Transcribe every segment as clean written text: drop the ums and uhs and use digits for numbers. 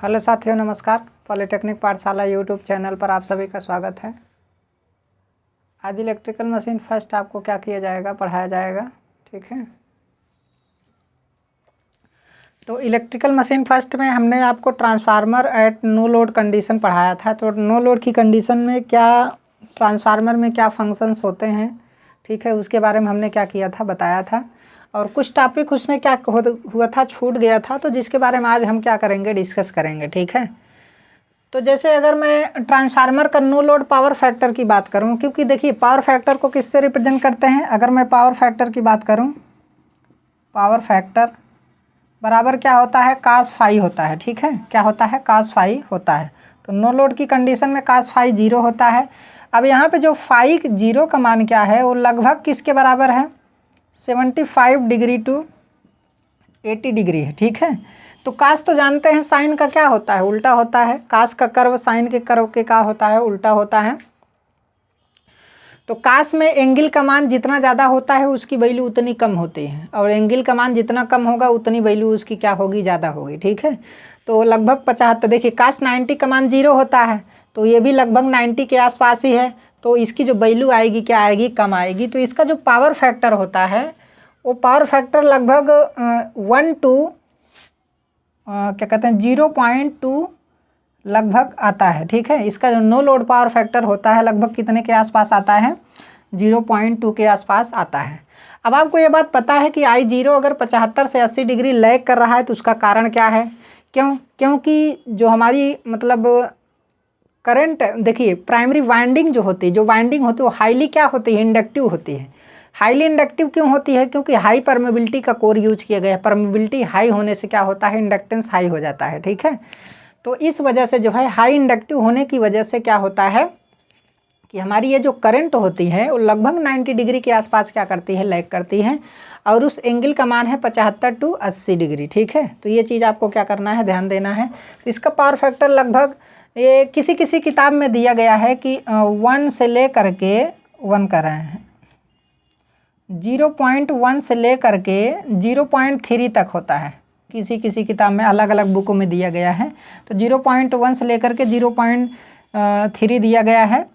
Hello साथियों, नमस्कार। Polytechnic पाठशाला यूट्यूब चैनल पर आप सभी का स्वागत है। आज इलेक्ट्रिकल मशीन फर्स्ट आपको क्या किया जाएगा, पढ़ाया जाएगा। ठीक है, तो इलेक्ट्रिकल मशीन फर्स्ट में हमने आपको transformer at no load condition पढ़ाया था। तो नो लोड की कंडीशन में क्या ट्रांसफार्मर में क्या फंक्शंस होते हैं, ठीक है, उसके बारे में हमने क्या किया था, बताया था। और कुछ टॉपिक उसमें क्या हुआ था, छूट गया था, तो जिसके बारे में आज हम क्या करेंगे, डिस्कस करेंगे। ठीक है, तो जैसे अगर मैं ट्रांसफार्मर का नो लोड पावर फैक्टर की बात करूं, क्योंकि देखिए पावर फैक्टर को किससे रिप्रेजेंट करते हैं। अगर मैं पावर फैक्टर की बात करूं, पावर फैक्टर बराबर क्या होता है, कास फाई होता है। ठीक है, क्या होता है, कास फाई होता है। तो नो लोड की कंडीशन में कास फाई 0 होता है। अब यहाँ पे जो फाई 0 का मान क्या है, वो लगभग किसके बराबर है, 75 डिग्री टू 80 डिग्री है। ठीक है, तो कास तो जानते हैं साइन का क्या होता है, उल्टा होता है। कास का कर्व साइन के कर्व के क्या होता है, उल्टा होता है। तो कास में एंगल का मान जितना ज़्यादा होता है उसकी वैल्यू उतनी कम होती है, और एंगल का मान जितना कम होगा उतनी वैल्यू उसकी क्या होगी, ज़्यादा होगी। ठीक है, तो लगभग 75, देखिए कास 90 का मान 0 होता है, तो ये भी लगभग 90 के आसपास ही है। तो इसकी जो वैल्यू आएगी क्या आएगी, कम आएगी। तो इसका जो पावर फैक्टर होता है वो पावर फैक्टर लगभग 1 टू क्या कहते हैं 0.2 लगभग आता है। ठीक है, इसका जो नो लोड पावर फैक्टर होता है लगभग कितने के आसपास आता है, 0.2 के आसपास आता है। अब आपको ये बात पता है कि I0 अगर 75 से 80 डिग्री लैग कर रहा है तो उसका कारण क्या है, क्योंकि जो हमारी मतलब करंट, देखिए प्राइमरी वाइंडिंग जो होती है, जो वाइंडिंग होती है वो हाईली क्या होती है, इंडक्टिव होती है। हाईली इंडक्टिव क्यों होती है, क्योंकि हाई परमेबिलिटी का कोर यूज किया गया है। परमेबिलिटी हाई होने से क्या होता है, इंडक्टेंस हाई हो जाता है। ठीक है, तो इस वजह से जो है हाई इंडक्टिव होने की वजह से क्या होता है कि हमारी ये जो करंट होती है वो लगभग 90 डिग्री के आसपास क्या करती है, लैग करती है, और उस एंगल का मान है 75 टू 80 डिग्री। ठीक है, तो ये चीज़ आपको क्या करना है, ध्यान देना है। तो इसका पावर फैक्टर लगभग ये किसी किसी किताब में दिया गया है कि 1 से ले करके 1 कर रहे हैं 0.1 से ले करके 0.3 तक होता है। किसी किसी किताब में अलग अलग बुकों में दिया गया है। तो 0.1 से लेकर के 0.3 दिया गया है।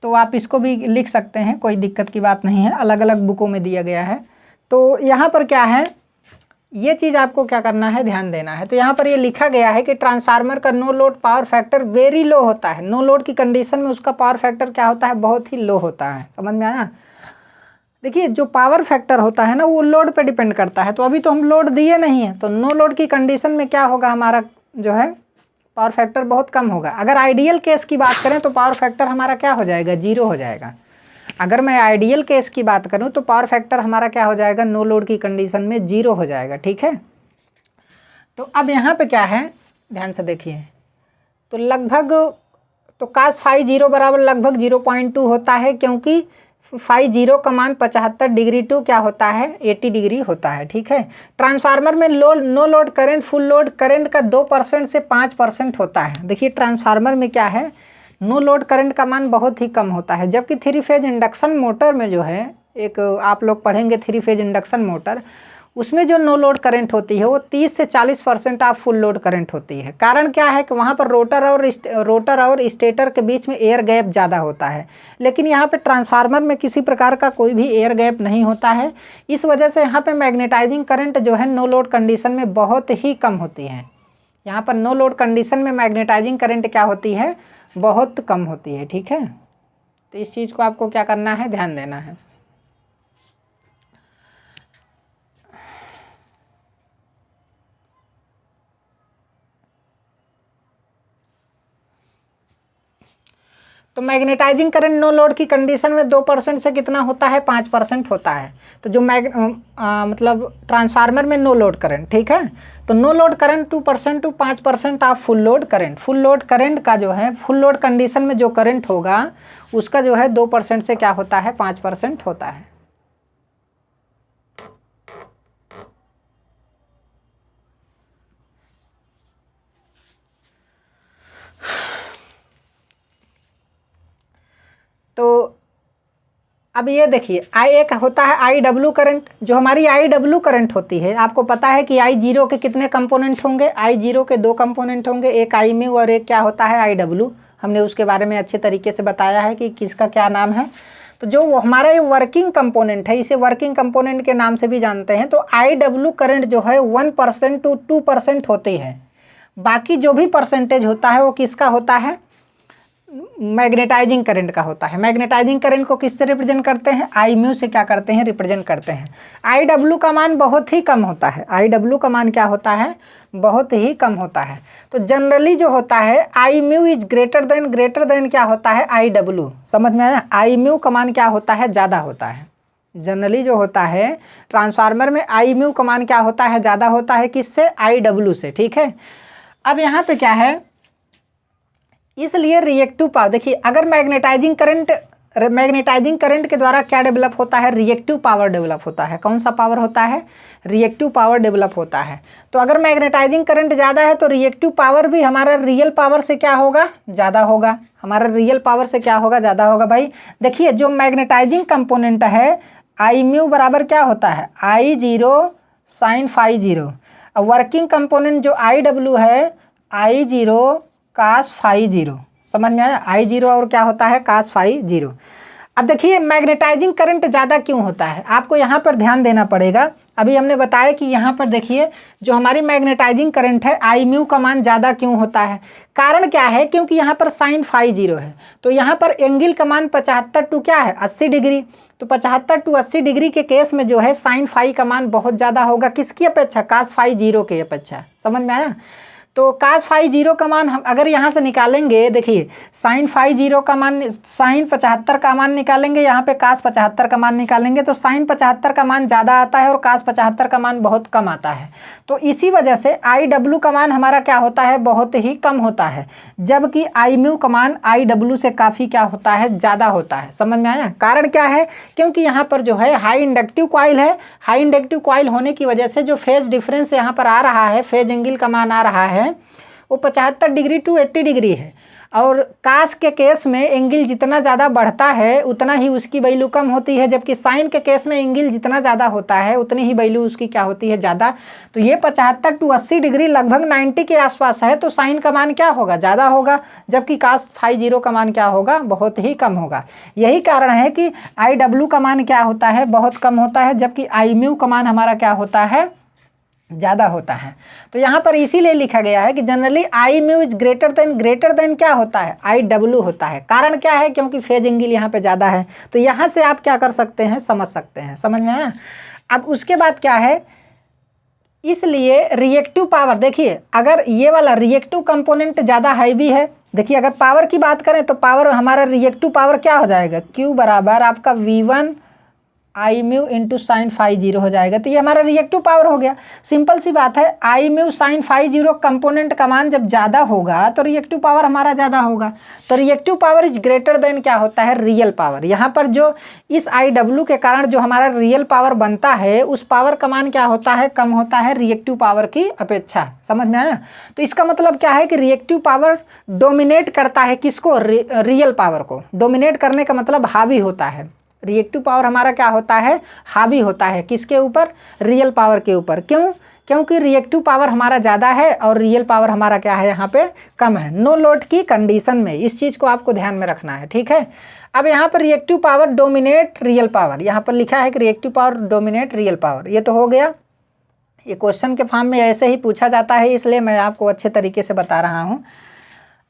तो आप इसको भी लिख सकते हैं, कोई दिक्कत की बात नहीं है, अलग अलग बुकों में दिया गया है। तो यहाँ पर क्या है, ये चीज़ आपको क्या करना है, ध्यान देना है। तो यहाँ पर ये लिखा गया है कि ट्रांसफार्मर का no load power factor very low होता है। नो लोड की कंडीशन में उसका पावर फैक्टर क्या होता है, बहुत ही लो होता है। समझ में आया। देखिए जो पावर फैक्टर होता है ना वो लोड पे डिपेंड करता है। तो अभी तो हम लोड दिए नहीं है, तो नो लोड की कंडीशन में क्या होगा, हमारा जो है पावर फैक्टर बहुत कम होगा। अगर आइडियल केस की बात करें तो पावर फैक्टर हमारा क्या हो जाएगा, 0 हो जाएगा। अगर मैं आइडियल केस की बात करूं तो पावर फैक्टर हमारा क्या हो जाएगा, नो लोड की कंडीशन में 0 हो जाएगा। ठीक है, तो अब यहाँ पे क्या है, ध्यान से देखिए। तो लगभग तो कास फाई 0 बराबर लगभग 0.2 होता है, क्योंकि फाई 0 का मान 75 डिग्री टू क्या होता है, 80 डिग्री होता है। ठीक है, ट्रांसफार्मर में no load current full load current का 2% से 5% होता है। देखिए ट्रांसफार्मर में क्या है, नो लोड करंट का मान बहुत ही कम होता है, जबकि 3 फेज इंडक्शन मोटर में जो है, एक आप लोग पढ़ेंगे 3 फेज इंडक्शन मोटर, उसमें जो नो लोड करंट होती है वो 30 से 40% ऑफ फुल लोड करंट होती है। कारण क्या है कि वहाँ पर रोटर और स्टेटर के बीच में एयर गैप ज़्यादा होता है, लेकिन यहाँ पे ट्रांसफार्मर में किसी प्रकार का कोई भी एयर गैप नहीं होता है। इस वजह से यहाँ पे मैग्नेटाइजिंग करंट जो है नो लोड कंडीशन में बहुत ही कम होती है। यहाँ पर नो लोड कंडीशन में मैग्नेटाइजिंग करंट क्या होती है, बहुत कम होती है। ठीक है, तो इस चीज़ को आपको क्या करना है, ध्यान देना है। तो मैग्नेटाइजिंग करंट नो लोड की कंडीशन में 2% से कितना होता है, 5% होता है। तो जो मतलब ट्रांसफार्मर में नो लोड करंट, ठीक है, तो no load current 2% to 5% of full load current. Full load current का जो है, फुल लोड कंडीशन में जो करंट होगा उसका जो है 2% से क्या होता है, 5% होता है। तो अब ये देखिए एक होता है आई डब्ल्यू करंट, जो हमारी आई डब्ल्यू करंट होती है, आपको पता है कि आई जीरो के कितने कंपोनेंट होंगे, आई जीरो के 2 कंपोनेंट होंगे, एक आई म्यू और एक क्या होता है आई डब्ल्यू। हमने उसके बारे में अच्छे तरीके से बताया है कि किसका क्या नाम है। तो जो हमारा ये वर्किंग कंपोनेंट है, इसे वर्किंग कंपोनेंट के नाम से भी जानते हैं। तो आई डब्ल्यू करंट जो है 1% to 2% होती है। बाकी जो भी परसेंटेज होता है वो किसका होता है, मैग्नेटाइजिंग करंट का होता है। मैग्नेटाइजिंग करंट को किससे रिप्रेजेंट करते हैं, आई म्यू से क्या करते हैं, रिप्रेजेंट करते हैं। आई डब्ल्यू का मान बहुत ही कम होता है, आई डब्ल्यू का मान क्या होता है, बहुत ही कम होता है। तो जनरली जो होता है I mu is greater than क्या होता है, आई डब्ल्यू। समझ में आया, आई म्यू का मान क्या होता है, ज़्यादा होता है। जनरली जो होता है ट्रांसफार्मर में आई म्यू का मान क्या होता है, ज़्यादा होता है, किससे, आई डब्ल्यू से। ठीक है, अब यहाँ पे क्या है, इसलिए रिएक्टिव पावर देखिए, अगर मैग्नेटाइजिंग करंट के द्वारा क्या डेवलप होता है, रिएक्टिव पावर डेवलप होता है। कौन सा पावर होता है, रिएक्टिव पावर डेवलप होता है। तो अगर मैग्नेटाइजिंग करंट ज़्यादा है तो रिएक्टिव पावर भी हमारा रियल पावर से क्या होगा, ज़्यादा होगा। हमारा रियल पावर से क्या होगा, ज़्यादा होगा। भाई देखिए, जो मैग्नेटाइजिंग कंपोनेंट है आई म्यू बराबर क्या होता है, आई जीरो साइन फाई जीरो। और वर्किंग कंपोनेंट जो आई डब्ल्यू है, आई जीरो कास फाई जीरो। समझ में आया, आई जीरो और क्या होता है, कास फाई जीरो। अब देखिए मैग्नेटाइजिंग करंट ज़्यादा क्यों होता है, आपको यहाँ पर ध्यान देना पड़ेगा। अभी हमने बताया कि यहाँ पर देखिए जो हमारी मैग्नेटाइजिंग करंट है आई म्यू का मान ज़्यादा क्यों होता है, कारण क्या है, क्योंकि यहाँ पर साइन फाई जीरो है। तो यहाँ पर एंगल का मान 75 टू क्या है, 80 डिग्री। तो 75 टू 80 डिग्री के केस में जो है साइन फाई का मान बहुत ज़्यादा होगा, किसकी अपेक्षा, कास फाई जीरो की अपेक्षा। समझ में आया। तो कास फाई जीरो का मान हम अगर यहाँ से निकालेंगे, देखिए साइन फाई जीरो का मान, साइन 75 का मान निकालेंगे, यहाँ पे कास 75 का मान निकालेंगे, तो साइन 75 का मान ज़्यादा आता है और कास 75 का मान बहुत कम आता है। तो इसी वजह से आई डब्ल्यू का मान हमारा क्या होता है, बहुत ही कम होता है, जबकि आई म्यू का मान आई डब्ल्यू से काफ़ी क्या होता है, ज़्यादा होता है। समझ में आया, कारण क्या है, क्योंकि यहाँ पर जो है हाई इंडक्टिव कॉइल है, हाई इंडक्टिव कॉइल होने की वजह से जो फेज डिफरेंस यहाँ पर आ रहा है, फेज एंगल का मान आ रहा है वो 75 डिग्री टू 80 डिग्री है। और कास के केस में एंगल जितना ज़्यादा बढ़ता है उतना ही उसकी वैल्यू कम होती है, जबकि साइन के केस में एंगल जितना ज़्यादा होता है उतनी ही वैल्यू उसकी क्या होती है, ज़्यादा। तो ये 75 टू 80 डिग्री लगभग 90 के आसपास है, तो साइन का मान क्या होगा, ज़्यादा होगा, जबकि कास फाई जीरो का मान क्या होगा, बहुत ही कम होगा। यही कारण है कि आई डब्ल्यू का मान क्या होता है, बहुत कम होता है, जबकि आई म्यू का मान हमारा क्या होता है, ज़्यादा होता है। तो यहाँ पर इसीलिए लिखा गया है कि generally I mu is greater than क्या होता है, आई डब्ल्यू होता है। कारण क्या है, क्योंकि फेज एंगल यहाँ पे ज़्यादा है। तो यहाँ से आप क्या कर सकते हैं, समझ सकते हैं। समझ में आया। अब उसके बाद क्या है, इसलिए रिएक्टिव पावर, देखिए अगर ये वाला रिएक्टिव कंपोनेंट ज़्यादा हैवी है, देखिए अगर पावर की बात करें तो पावर हमारा रिएक्टिव पावर क्या हो जाएगा, Q बराबर आपका V1 I mu into sine phi zero हो जाएगा। तो ये हमारा रिएक्टिव पावर हो गया। सिंपल सी बात है, I mu sine phi zero component का मान जब ज़्यादा होगा तो रिएक्टिव पावर हमारा ज़्यादा होगा। तो reactive power is greater than क्या होता है, रियल पावर। यहाँ पर जो इस आई डब्ल्यू के कारण जो हमारा रियल पावर बनता है उस पावर का मान क्या होता है, कम होता है रिएक्टिव पावर की अपेक्षा। समझ में आया। तो इसका मतलब क्या है कि रिएक्टिव पावर डोमिनेट करता है किसको, रियल पावर को। डोमिनेट करने का मतलब हावी होता है। रिएक्टिव पावर हमारा क्या होता है, हावी होता है किसके ऊपर, रियल पावर के ऊपर। क्यों, क्योंकि रिएक्टिव पावर हमारा ज़्यादा है और रियल पावर हमारा क्या है, यहाँ पे कम है। नो लोड की कंडीशन में इस चीज़ को आपको ध्यान में रखना है, ठीक है। अब यहाँ पर reactive power dominate real power, यहाँ पर लिखा है कि reactive power dominate real power. ये तो हो गया, ये क्वेश्चन के फॉर्म में ऐसे ही पूछा जाता है, इसलिए मैं आपको अच्छे तरीके से बता रहा हूँ।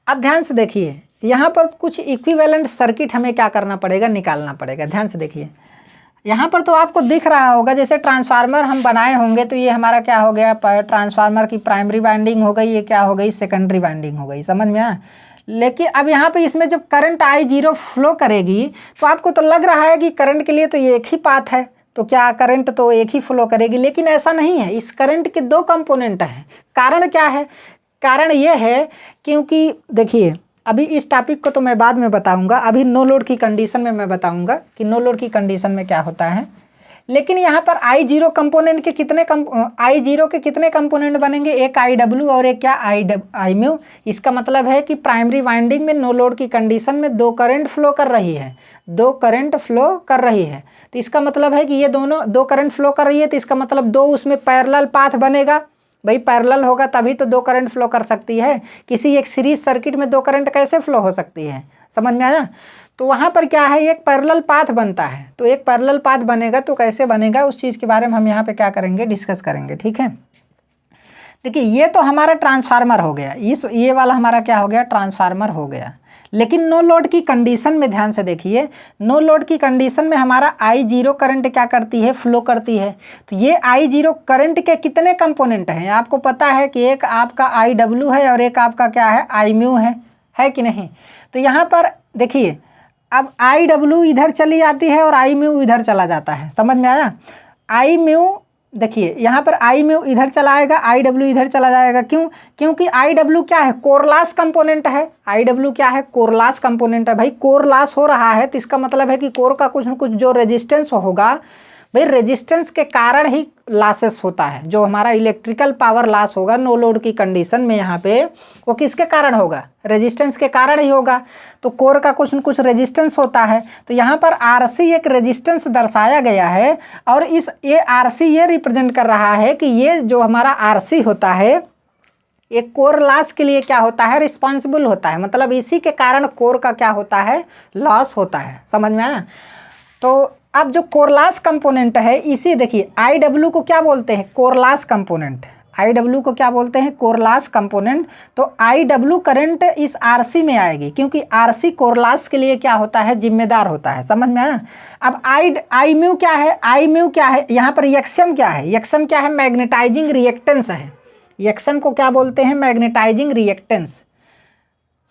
अब ध्यान से देखिए, यहाँ पर कुछ इक्विवेलेंट सर्किट हमें क्या करना पड़ेगा, निकालना पड़ेगा। ध्यान से देखिए, यहाँ पर तो आपको दिख रहा होगा जैसे ट्रांसफार्मर हम बनाए होंगे, तो ये हमारा क्या हो गया, ट्रांसफार्मर की प्राइमरी वाइंडिंग हो गई, ये क्या हो गई, सेकेंडरी वाइंडिंग हो गई। समझ में आया। लेकिन अब यहाँ पे इसमें जब करंट आई जीरो फ्लो करेगी तो आपको तो लग रहा है कि करंट के लिए तो ये एक ही पाथ है, तो क्या करंट तो एक ही फ्लो करेगी, लेकिन ऐसा नहीं है। इस करंट के दो कंपोनेंट हैं। कारण क्या है, कारण ये है क्योंकि देखिए अभी इस टॉपिक को तो मैं बाद में बताऊंगा, अभी नो लोड की कंडीशन में मैं बताऊंगा कि नो लोड की कंडीशन में क्या होता है। लेकिन यहाँ पर I0 कंपोनेंट के I0 के कितने कंपोनेंट बनेंगे, एक IW और एक क्या I म्यू। इसका मतलब है कि प्राइमरी वाइंडिंग में नो लोड की कंडीशन में दो करंट फ्लो कर रही है, तो इसका मतलब है कि ये दोनों दो करंट फ्लो कर रही है, तो इसका मतलब दो उसमें पैरेलल पाथ बनेगा। भाई पैरेलल होगा तभी तो दो करंट फ्लो कर सकती है, किसी एक सीरीज सर्किट में दो करंट कैसे फ्लो हो सकती है, समझ में आया। तो वहाँ पर क्या है, एक पैरेलल पाथ बनता है, तो एक पैरेलल पाथ बनेगा तो कैसे बनेगा उस चीज़ के बारे में हम यहाँ पे क्या करेंगे, डिस्कस करेंगे, ठीक है। देखिए ये तो हमारा ट्रांसफार्मर हो गया, ये वाला हमारा क्या हो गया, ट्रांसफार्मर हो गया। लेकिन नो लोड की कंडीशन में ध्यान से देखिए, नो लोड की कंडीशन में हमारा I0 करंट क्या करती है, फ्लो करती है। तो ये I0 करंट के कितने कंपोनेंट हैं, आपको पता है कि एक आपका IW है और एक आपका क्या है, I म्यू है कि नहीं। तो यहाँ पर देखिए अब IW इधर चली जाती है और I म्यू इधर चला जाता है, समझ में आया। I म्यू देखिए यहाँ पर I म्यू इधर चला आएगा, IW इधर चला जाएगा, क्यों, क्योंकि IW क्या है, कोर लॉस कंपोनेंट है। IW क्या है, कोर लॉस कंपोनेंट है। भाई कोर लॉस हो रहा है तो इसका मतलब है कि कोर का कुछ न कुछ जो रेजिस्टेंस होगा, भाई रेजिस्टेंस के कारण ही लॉसेस होता है। जो हमारा इलेक्ट्रिकल पावर लॉस होगा नो लोड की कंडीशन में यहाँ पे, वो किसके कारण होगा, रेजिस्टेंस के कारण ही होगा। तो कोर का कुछ न कुछ रेजिस्टेंस होता है, तो यहाँ पर RC एक रेजिस्टेंस दर्शाया गया है, और ये RC ये रिप्रेजेंट कर रहा है कि ये जो हमारा RC होता है एक कोर लॉस के लिए क्या होता है, रिस्पॉन्सिबल होता है। मतलब इसी के कारण कोर का क्या होता है, लॉस होता है, समझ में आया। तो अब जो कोर लॉस कंपोनेंट है, इसी देखिए IW को क्या बोलते हैं, कोर लॉस कंपोनेंट। IW को क्या बोलते हैं, कोर लॉस कंपोनेंट। तो IW करंट इस RC में आएगी, क्योंकि RC कोर लॉस के लिए क्या होता है, जिम्मेदार होता है, समझ में आया। अब I म्यू क्या है, I म्यू क्या है, यहाँ पर यक्सम क्या है, यक्सम क्या है, मैग्नेटाइजिंग रिएक्टेंस है। यक्सम को क्या बोलते हैं, मैग्नेटाइजिंग रिएक्टेंस,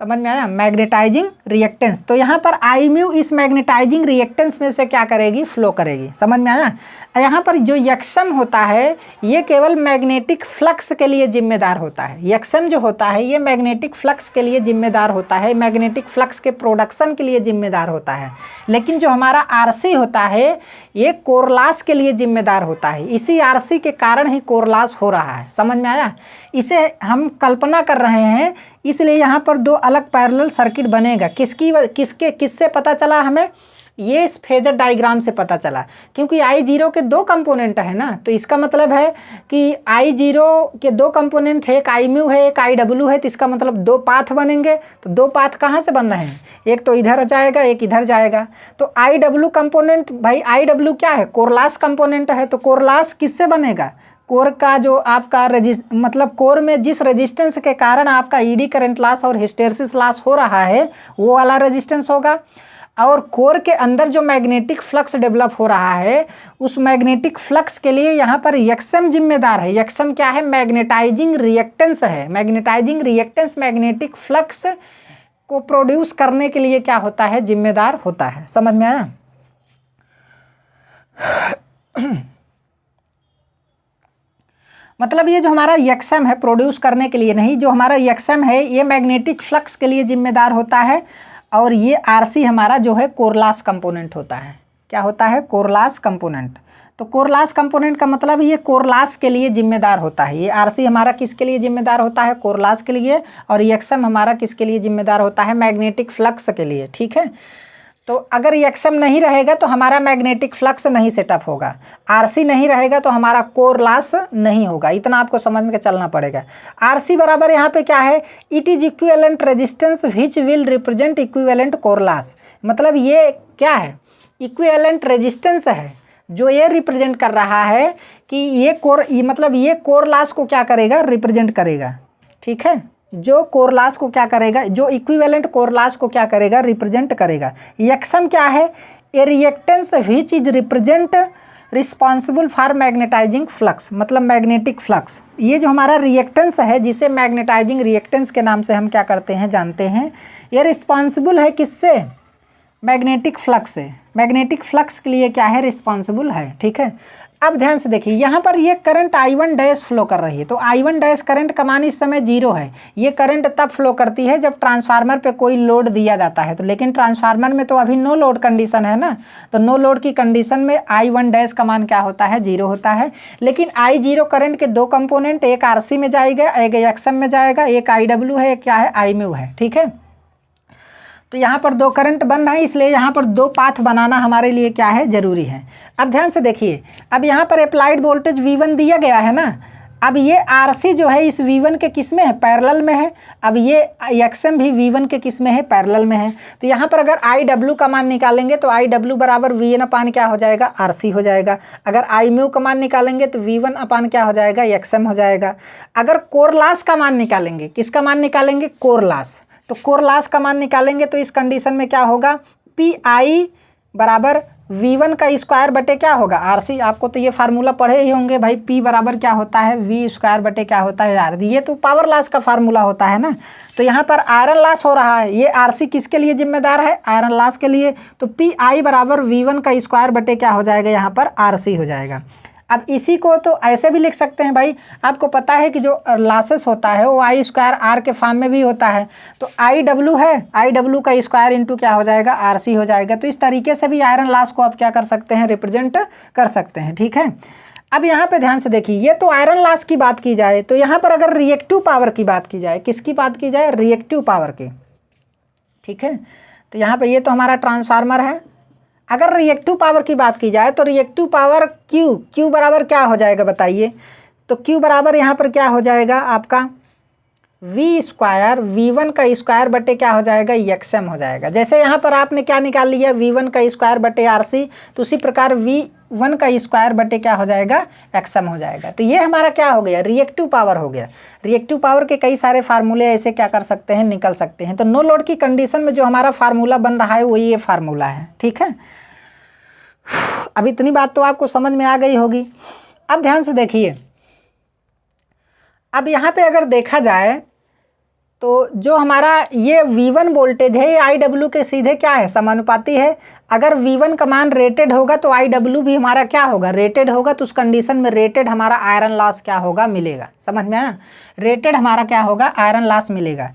समझ में आया, मैग्नेटाइजिंग रिएक्टेंस। तो यहाँ पर I म्यू इस मैग्नेटाइजिंग रिएक्टेंस में से क्या करेगी, फ्लो करेगी, समझ में आया। यहाँ पर जो यक्सम होता है ये केवल मैग्नेटिक फ्लक्स के लिए जिम्मेदार होता है। यक्सम जो होता है ये मैग्नेटिक फ्लक्स के लिए जिम्मेदार होता है, मैग्नेटिक फ्लक्स के प्रोडक्शन के लिए जिम्मेदार होता है। लेकिन जो हमारा RC होता है ये कोर लॉस के लिए जिम्मेदार होता है। इसी RC के कारण ही कोर लॉस हो रहा है, समझ में आया। इसे हम कल्पना कर रहे हैं, इसलिए यहाँ पर दो अलग पैरेलल सर्किट बनेगा। किससे पता चला हमें, ये इस फेजर डायग्राम से पता चला, क्योंकि I0 के दो कंपोनेंट है ना। तो इसका मतलब है कि I0 के दो कंपोनेंट है, एक I म्यू है, एक IW है। तो इसका मतलब दो पाथ बनेंगे। तो दो पाथ कहाँ से बन रहे हैं, एक तो इधर जाएगा, एक इधर जाएगा। तो IW कंपोनेंट, भाई IW क्या है, कोर लॉस कंपोनेंट है। तो कोर लॉस किससे बनेगा, कोर का जो आपका मतलब कोर में जिस रेजिस्टेंस के कारण आपका ED करंट लॉस और हिस्टेरिसिस लॉस हो रहा है वो वाला रेजिस्टेंस होगा। और कोर के अंदर जो मैग्नेटिक फ्लक्स डेवलप हो रहा है उस मैग्नेटिक फ्लक्स के लिए यहाँ पर यक्सम जिम्मेदार है। यक्सम क्या है, मैग्नेटाइजिंग रिएक्टेंस है। मैग्नेटाइजिंग रिएक्टेंस मैग्नेटिक फ्लक्स को प्रोड्यूस करने के लिए क्या होता है, जिम्मेदार होता है, समझ में आया। मतलब ये जो हमारा यक्सम है प्रोड्यूस करने के लिए नहीं, जो हमारा यक्सम है ये मैग्नेटिक फ्लक्स के लिए जिम्मेदार होता है। और ये RC हमारा जो है कोर लॉस कंपोनेंट होता है। क्या होता है, कोर लॉस कंपोनेंट। तो कोर लॉस कंपोनेंट का मतलब ये कोर लॉस के लिए जिम्मेदार होता है। ये RC हमारा किसके लिए जिम्मेदार होता है, कोर लॉस के लिए। और यक्सम हमारा किसके लिए जिम्मेदार होता है, मैग्नेटिक फ्लक्स के लिए, ठीक है। तो अगर यक्सम नहीं रहेगा तो हमारा मैग्नेटिक फ्लक्स नहीं सेटअप होगा, RC नहीं रहेगा तो हमारा कोर लॉस नहीं होगा। इतना आपको समझ में चलना पड़ेगा। RC बराबर यहाँ पे क्या है, it is equivalent resistance which will represent equivalent core loss. मतलब ये क्या है, इक्विवेलेंट रेजिस्टेंस है जो ये रिप्रेजेंट कर रहा है कि ये कोर लॉस को क्या करेगा, रिप्रेजेंट करेगा, ठीक है। जो कोर लॉस को क्या करेगा, जो इक्विवेलेंट कोर लॉस को क्या करेगा, रिप्रेजेंट करेगा। यक्सम क्या है, a reactance which is represent responsible for magnetizing flux, मतलब मैग्नेटिक फ्लक्स। ये जो हमारा रिएक्टेंस है जिसे मैग्नेटाइजिंग रिएक्टेंस के नाम से हम क्या करते हैं, जानते हैं। ये रिस्पॉन्सिबल है किससे, मैग्नेटिक फ्लक्स से। मैग्नेटिक फ्लक्स के लिए क्या है, रिस्पॉन्सिबल है, ठीक है। अब ध्यान से देखिए, यहाँ पर ये करंट I1 डैश फ्लो कर रही है, तो I1 डैश करंट का मान इस समय 0 है। ये करंट तब फ्लो करती है जब ट्रांसफार्मर पे कोई लोड दिया जाता है, तो लेकिन ट्रांसफार्मर में तो अभी नो लोड कंडीशन है ना, तो नो लोड की कंडीशन में I1 डैश का मान क्या होता है, 0 होता है। लेकिन I0 करंट के दो कंपोनेंट, एक RC में जाएगा, एक XM में जाएगा, एक IW है, एक क्या है, Imu है, ठीक है। तो यहाँ पर दो करंट बन रहे हैं, इसलिए यहाँ पर दो पाथ बनाना हमारे लिए क्या है, जरूरी है। अब ध्यान से देखिए, अब यहाँ पर अप्लाइड वोल्टेज V1 दिया गया है ना, अब ये RC जो है इस V1 के किस में है, पैरेलल में है। अब ये XM भी V1 के किस में है, पैरेलल में है। तो यहाँ पर अगर IW का मान निकालेंगे तो IW बराबर VN अपान क्या हो जाएगा, RC हो जाएगा। अगर Imu का मान निकालेंगे तो V1 अपान क्या हो जाएगा, XM हो जाएगा। अगर कोर लॉस का मान निकालेंगे, किसका मान निकालेंगे, कोर लॉस, तो कोर लॉस का मान निकालेंगे तो इस कंडीशन में क्या होगा, PI बराबर V1 का स्क्वायर बटे क्या होगा, RC। आपको तो ये फार्मूला पढ़े ही होंगे भाई, P बराबर क्या होता है, V स्क्वायर बटे क्या होता है, R। ये तो पावर लॉस का फार्मूला होता है ना। तो यहाँ पर आयरन लॉस हो रहा है, ये RC किसके लिए जिम्मेदार है, आयरन लॉस के लिए। तो PI बराबर V1 का स्क्वायर बटे क्या हो जाएगा, यहाँ पर RC हो जाएगा। अब इसी को तो ऐसे भी लिख सकते हैं भाई, आपको पता है कि जो लॉसेस होता है वो I स्क्वायर R के फॉर्म में भी होता है। तो IW है, IW का स्क्वायर इंटू क्या हो जाएगा, RC हो जाएगा। तो इस तरीके से भी आयरन लॉस को आप क्या कर सकते हैं, रिप्रेजेंट कर सकते हैं, ठीक है। अब यहाँ पे ध्यान से देखिए, ये तो आयरन लॉस की बात की जाए, तो यहाँ पर अगर रिएक्टिव पावर की बात की जाए, किसकी बात की जाए, रिएक्टिव पावर की, ठीक है। तो यहाँ पर ये तो हमारा ट्रांसफार्मर है। अगर रिएक्टिव पावर की बात की जाए तो रिएक्टिव पावर Q बराबर क्या हो जाएगा बताइए। तो Q बराबर यहाँ पर क्या हो जाएगा आपका, V स्क्वायर V1 का स्क्वायर बटे क्या हो जाएगा, XM हो जाएगा। जैसे यहाँ पर आपने क्या निकाल लिया, V1 का स्क्वायर बटे RC, तो उसी प्रकार V1 का स्क्वायर बटे क्या हो जाएगा, XM हो जाएगा। तो ये हमारा क्या हो गया, रिएक्टिव पावर हो गया। रिएक्टिव पावर के कई सारे फार्मूले ऐसे क्या कर सकते हैं, निकल सकते हैं। तो नो लोड की कंडीशन में जो हमारा फार्मूला बन रहा है वही ये फार्मूला है, ठीक है। अब इतनी बात तो आपको समझ में आ गई होगी। अब ध्यान से देखिए, अब यहाँ पे अगर देखा जाए तो जो हमारा ये V1 वोल्टेज है ये IW के सीधे क्या है, समानुपाती है। अगर V1 का मान रेटेड होगा तो IW भी हमारा क्या होगा, रेटेड होगा। तो उस कंडीशन में रेटेड हमारा आयरन लॉस क्या होगा, मिलेगा। समझ में आया, रेटेड हमारा क्या होगा, आयरन लॉस मिलेगा।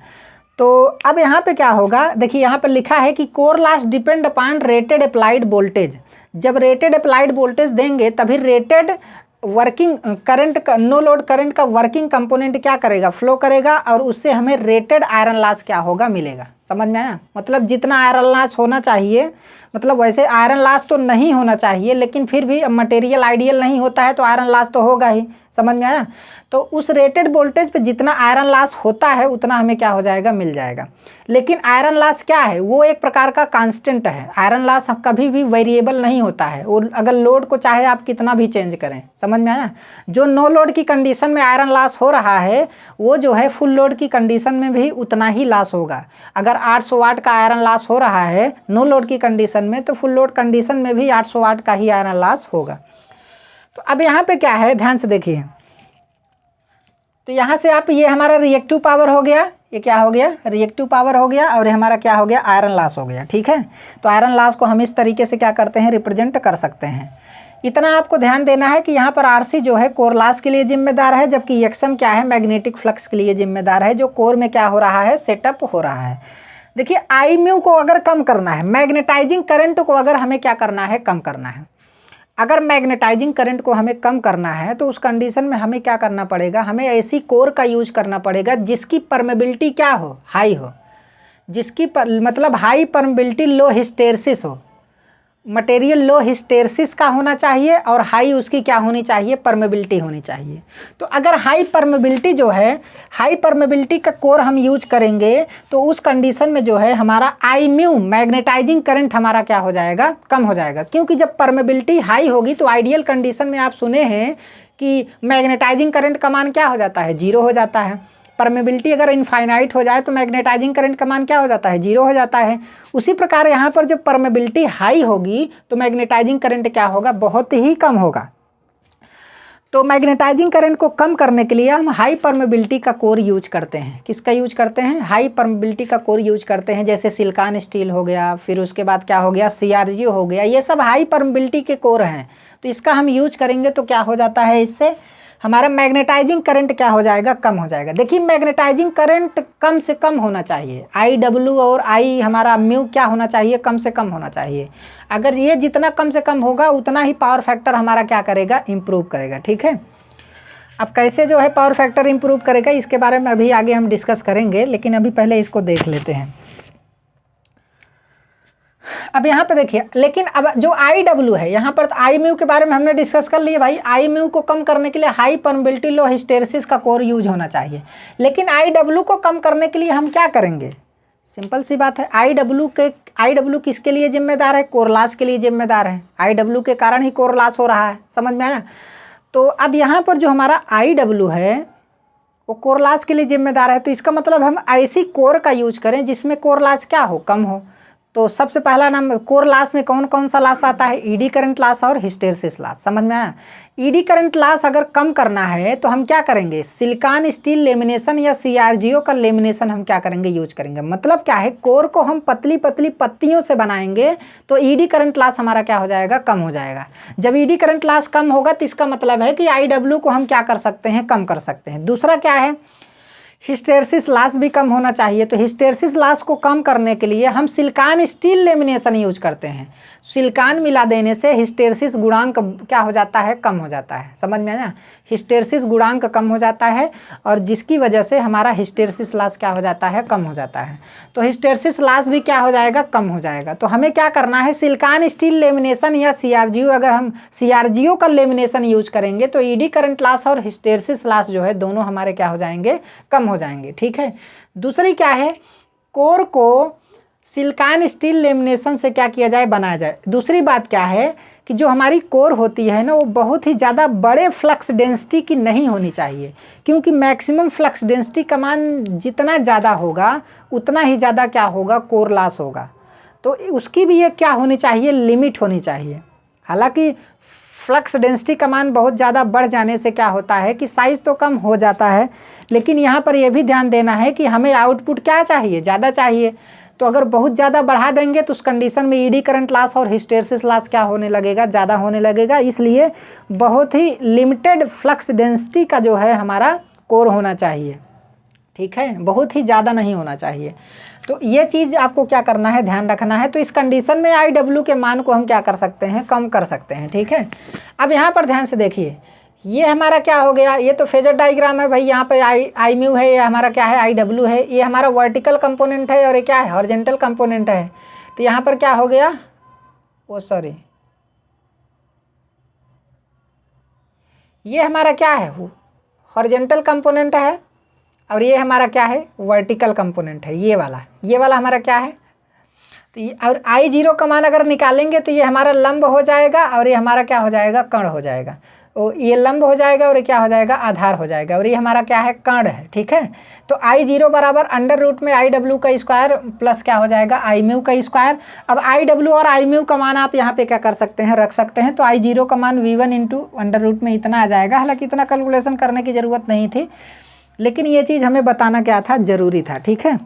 तो अब यहाँ पे क्या होगा, देखिए यहाँ पर लिखा है कि core loss depend upon rated applied voltage. जब रेटेड अप्लाइड वोल्टेज देंगे तभी रेटेड वर्किंग करंट का, नो लोड करंट का वर्किंग कंपोनेंट क्या करेगा, फ्लो करेगा, और उससे हमें रेटेड आयरन लॉस क्या होगा, मिलेगा। समझ में आया, मतलब जितना आयरन लॉस होना चाहिए, मतलब वैसे आयरन लॉस तो नहीं होना चाहिए, लेकिन फिर भी मटेरियल आइडियल नहीं होता है तो आयरन लॉस तो होगा ही। समझ में आया। तो उस रेटेड वोल्टेज पे जितना आयरन लॉस होता है उतना हमें क्या हो जाएगा, मिल जाएगा। लेकिन आयरन लॉस क्या है, वो एक प्रकार का कांस्टेंट है। आयरन लॉस कभी भी वेरिएबल नहीं होता है, और अगर लोड को चाहे आप कितना भी चेंज करें। समझ में आया। जो नो लोड की कंडीशन में आयरन लॉस हो रहा है वो जो है फुल लोड की कंडीशन में भी उतना ही लॉस होगा। अगर 800 वाट का आयरन लॉस हो रहा है नो लोड की कंडीशन में, तो फुल लोड कंडीशन में भी 800 वाट का ही आयरन लॉस होगा। तो अब यहाँ पे क्या है, ध्यान से देखिए। तो यहाँ से आप, ये हमारा रिएक्टिव पावर हो गया, ये क्या हो गया, रिएक्टिव पावर हो गया, और ये हमारा क्या हो गया, आयरन लॉस हो गया। ठीक है। तो आयरन लॉस को हम इस तरीके से क्या करते हैं, रिप्रेजेंट कर सकते हैं। इतना आपको ध्यान देना है कि यहाँ पर RC जो है कोर लॉस के लिए जिम्मेदार है, जबकि XM क्या है, मैग्नेटिक फ्लक्स के लिए जिम्मेदार है, जो कोर में क्या हो रहा है, सेटअप हो रहा है। देखिए Imu को अगर कम करना है, मैग्नेटाइजिंग करंट को अगर हमें क्या करना है, कम करना है। अगर मैग्नेटाइजिंग करंट को हमें कम करना है तो उस कंडीशन में हमें क्या करना पड़ेगा, हमें ऐसी कोर का यूज करना पड़ेगा जिसकी परमेबिलिटी क्या हो, हाई हो, जिसकी मतलब हाई परमेबिलिटी, लो हिस्टेरिसिस हो। मटेरियल लो हिस्टेरिसिस का होना चाहिए और हाई उसकी क्या होनी चाहिए, परमेबिलिटी होनी चाहिए। तो अगर हाई परमेबिलिटी जो है, हाई परमेबिलिटी का कोर हम यूज करेंगे तो उस कंडीशन में जो है हमारा Imu मैग्नेटाइजिंग करंट हमारा क्या हो जाएगा, कम हो जाएगा। क्योंकि जब परमेबिलिटी हाई होगी तो आइडियल कंडीशन में आप सुने हैं कि मैग्नेटाइजिंग करंट का मान क्या हो जाता है, 0 हो जाता है। परमेबिलिटी अगर इनफाइनाइट हो जाए तो मैग्नेटाइजिंग करंट का मान क्या हो जाता है, 0 हो जाता है। उसी प्रकार यहाँ पर जब परमेबिलिटी हाई होगी तो मैग्नेटाइजिंग करंट क्या होगा, बहुत ही कम होगा। तो मैग्नेटाइजिंग करंट को कम करने के लिए हम हाई परमेबिलिटी का कोर यूज करते हैं। किसका यूज करते हैं? हाई परमेबिलिटी का कोर यूज करते हैं, जैसे सिलिकॉन स्टील हो गया, फिर उसके बाद क्या हो गया, CRGO हो गया, ये सब हाई परमेबिलिटी के कोर हैं। तो इसका हम यूज करेंगे तो क्या हो जाता है, इससे हमारा मैग्नेटाइजिंग करंट क्या हो जाएगा, कम हो जाएगा। देखिए मैग्नेटाइजिंग करंट कम से कम होना चाहिए, IW और I हमारा म्यू क्या होना चाहिए, कम से कम होना चाहिए। अगर ये जितना कम से कम होगा उतना ही पावर फैक्टर हमारा क्या करेगा, इम्प्रूव करेगा। ठीक है, अब कैसे जो है पावर फैक्टर इम्प्रूव करेगा इसके बारे में अभी आगे हम डिस्कस करेंगे, लेकिन अभी पहले इसको देख लेते हैं। अब यहाँ पे देखिए, लेकिन अब जो IW है यहाँ पर, तो आई म्यू के बारे में हमने डिस्कस कर लिए भाई। आई म्यू को कम करने के लिए हाई परमेबिलिटी लो हिस्टेरेसिस का कोर यूज होना चाहिए, लेकिन IW को कम करने के लिए हम क्या करेंगे, सिंपल सी बात है। IW किसके लिए जिम्मेदार है, कोर लॉस के लिए जिम्मेदार है। IW के कारण ही कोर लॉस हो रहा है, समझ में आया। तो अब यहाँ पर जो हमारा IW है वो कोर लॉस के लिए जिम्मेदार है, तो इसका मतलब हम ऐसी कोर का यूज करें जिसमें कोर लॉस क्या हो, कम हो। तो सबसे पहला नाम कोर लॉस में कौन कौन सा लॉस आता है, ईडी करंट लॉस और हिस्टेरेसिस लॉस, समझ में आया। ईडी करंट लॉस अगर कम करना है तो हम क्या करेंगे, सिलिकॉन स्टील लेमिनेशन या CRGO का लेमिनेशन हम क्या करेंगे, यूज करेंगे। मतलब क्या है, कोर को हम पतली पतली पत्तियों से बनाएंगे तो ईडी करंट लॉस हमारा क्या हो जाएगा, कम हो जाएगा। जब ईडी करंट लॉस कम होगा तो इसका मतलब है कि IW को हम क्या कर सकते हैं, कम कर सकते हैं। दूसरा क्या है, हिस्टेरेसिस लॉस भी कम होना चाहिए। तो हिस्टेरेसिस लॉस को कम करने के लिए हम सिलिकॉन स्टील लेमिनेशन यूज करते हैं। सिलिकॉन मिला देने से हिस्टेरेसिस गुणांक क्या हो जाता है, कम हो जाता है, समझ में आया। हिस्टेरेसिस गुणांक कम हो जाता है और जिसकी वजह से हमारा हिस्टेरेसिस लॉस क्या हो जाता है, कम हो जाता है। तो हिस्टेरेसिस लॉस भी क्या हो जाएगा, कम हो जाएगा। तो हमें क्या करना है, सिलिकॉन स्टील लेमिनेशन या CRGO, अगर हम CRGO का लेमिनेशन यूज करेंगे तो ईडी करंट लॉस और हिस्टेरेसिस लॉस जो है दोनों हमारे क्या हो जाएंगे, कम हो जाएंगे। ठीक है, दूसरी क्या है, कोर को सिलिकॉन स्टील लेमिनेशन से क्या किया जाए, बनाया जाए। दूसरी बात क्या है कि जो हमारी कोर होती है ना, वो बहुत ही ज़्यादा बड़े फ्लक्स डेंसिटी की नहीं होनी चाहिए, क्योंकि मैक्सिमम फ्लक्स डेंसिटी का मान जितना ज़्यादा होगा उतना ही ज़्यादा क्या होगा, कोर लॉस होगा। तो उसकी भी एक क्या होनी चाहिए, लिमिट होनी चाहिए। हालांकि फ्लक्स डेंसिटी का मान बहुत ज़्यादा बढ़ जाने से क्या होता है कि साइज़ तो कम हो जाता है, लेकिन यहाँ पर यह भी ध्यान देना है कि हमें आउटपुट क्या चाहिए, ज़्यादा चाहिए। तो अगर बहुत ज़्यादा बढ़ा देंगे तो उस कंडीशन में ईडी करंट लॉस और हिस्टेरेसिस लॉस क्या होने लगेगा, ज़्यादा होने लगेगा। इसलिए बहुत ही लिमिटेड फ्लक्स डेंसिटी का जो है हमारा कोर होना चाहिए। ठीक है, बहुत ही ज़्यादा नहीं होना चाहिए। तो ये चीज़ आपको क्या करना है, ध्यान रखना है। तो इस कंडीशन में IW के मान को हम क्या कर सकते हैं, कम कर सकते हैं। ठीक है, अब यहाँ पर ध्यान से देखिए, ये हमारा क्या हो गया, ये तो फेजर डायग्राम है भाई। यहाँ पे आई म्यू है, ये हमारा क्या है, IW है। ये हमारा वर्टिकल कंपोनेंट है और ये क्या है, हॉरिजॉन्टल कंपोनेंट है। तो यहाँ पर क्या हो गया, ओ सॉरी, ये हमारा क्या है, हॉरिजॉन्टल कंपोनेंट है और ये हमारा क्या है, वर्टिकल कंपोनेंट है। ये वाला हमारा क्या है, तो ये और I0 का मान अगर निकालेंगे तो ये हमारा लंब हो जाएगा और ये हमारा क्या हो जाएगा, कर्ण हो जाएगा। और ये लंब हो जाएगा और ये क्या हो जाएगा, आधार हो जाएगा। और ये हमारा क्या है, कर्ण है। ठीक है, तो I0 बराबर अंडर रूट में IW का स्क्वायर प्लस क्या हो जाएगा, I म्यू का स्क्वायर। अब IW और I म्यू का मान आप यहाँ पे क्या कर सकते हैं, रख सकते हैं। तो I0 का मान V1 इंटू अंडर रूट में इतना आ जाएगा। हालांकि इतना कैलकुलेशन करने की ज़रूरत नहीं थी, लेकिन ये चीज़ हमें बताना क्या था, ज़रूरी था। ठीक है,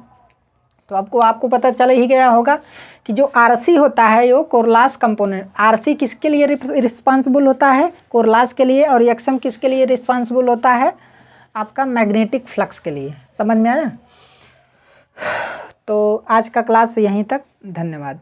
तो आपको पता चल ही गया होगा कि जो RC होता है वो कोर लॉस कंपोनेंट, RC किसके लिए रिस्पांसिबल होता है, कोर लॉस के लिए, और XM किसके लिए रिस्पांसिबल होता है, आपका मैग्नेटिक फ्लक्स के लिए। समझ में आया। तो आज का क्लास यहीं तक, धन्यवाद।